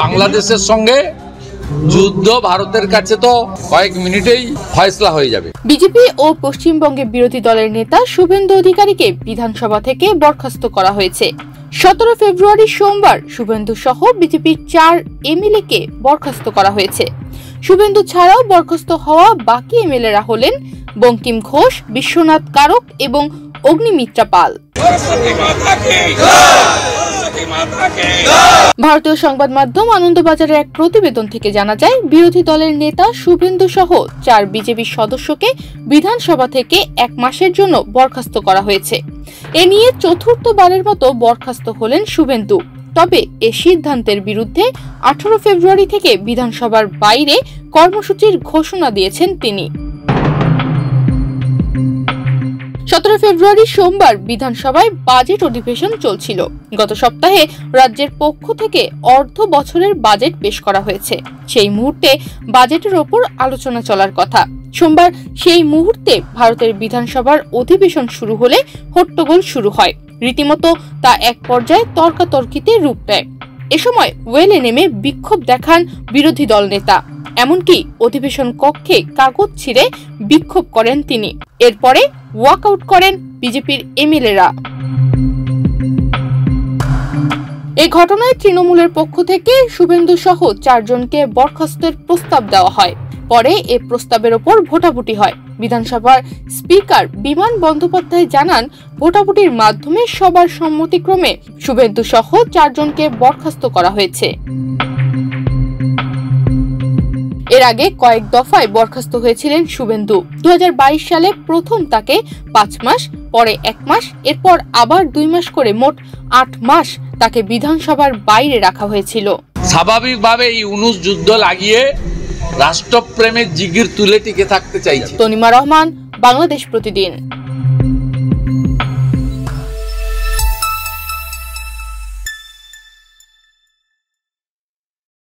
বাংলাদেশের সঙ্গে যুদ্ধ ভারতের কাছে তো কয়েক মিনিটেই ফয়সলা হয়ে যাবে। বিজেপি ও পশ্চিমবঙ্গে বিরোধী দলের নেতা শুভেন্দু অধিকারীকে বিধানসভা থেকে বরখাস্ত করা হয়েছে। 17 ফেব্রুয়ারি সোমবার শুভেন্দু সহ বিজেপির 4 এমএলএ-কে বরখাস্ত করা হয়েছে। শুভেন্দু ছাড়াও বরখাস্ত হওয়া বাকি এমএলএরা হলেন বঙ্কিম ঘোষ, বিশ্বনাথ কারক এবং অগ্নিমিত্রা পাল। ভারতীয় সংবাদ মাধ্যম আনন্দবাজারের এক প্রতিবেদন থেকে জানা যায়, বিরোধী দলের নেতা শুভেন্দু সহ 4 বিজেপি সদস্যকে বিধানসভা থেকে 1 মাসের জন্য বরখাস্ত করা হয়েছে। এ নিয়ে চতুর্থবারের মতো বরখাস্ত হলেন শুভেন্দু। তবে এ সিদ্ধান্তের বিরুদ্ধে 18 ফেব্রুয়ারি থেকে বিধানসভার বাইরে কর্মসূচির ঘোষণা দিয়েছেন তিনি। 17 ফেব্রুয়ারি সোমবার বিধানসভায় বাজেট অধিবেশন চলছিল। গত সপ্তাহে রাজ্যের পক্ষ থেকে অর্ধ বছরের বাজেট পেশ করা হয়েছে। সেই মুহূর্তে বাজেটের ওপর আলোচনা চলার কথা। সোমবার সেই মুহূর্তে ভারতের বিধানসভার অধিবেশন শুরু হলে হট্টগোল শুরু হয়। রীতিমতো তা এক পর্যায়ে তর্কাতর্কিতে রূপ নেয়। এ সময় ওয়েলে নেমে বিক্ষোভ দেখান বিরোধী দল নেতা। এমনকি অধিবেশন কক্ষে কাগজ ছিঁড়ে বিক্ষোভ করেন তিনি। এরপরে ওয়াকআউট করেন বিজেপির এমএলএরা। এই ঘটনায় তৃণমূলের পক্ষ থেকে শুভেন্দু সহ 4 জনকে বরখাস্তের প্রস্তাব দেওয়া হয়। পরে এ প্রস্তাবের ওপর ভোটাভুটি হয়। বিধানসভার স্পিকার বিমান বন্দ্যোপাধ্যায় জানান, ভোটাভুটির মাধ্যমে সবার সম্মতিক্রমে শুভেন্দু সহ 4 জনকে বরখাস্ত করা হয়েছে। এর আগে কয়েক দফায় বরখাস্ত হয়েছিলেন শুভেন্দু। 2022 সালে প্রথম তাকে 5 মাস, পরে 1 মাস, এরপর আবার 2 মাস করে মোট 8 মাস তাকে বিধানসভার বাইরে রাখা হয়েছিল। স্বাভাবিকভাবে এই 19 যুদ্ধ লাগিয়ে রাষ্ট্রপ্রেমের জিগির তুলে টিকে থাকতে চাইছে। তনিমা রহমান, বাংলাদেশ প্রতিদিন।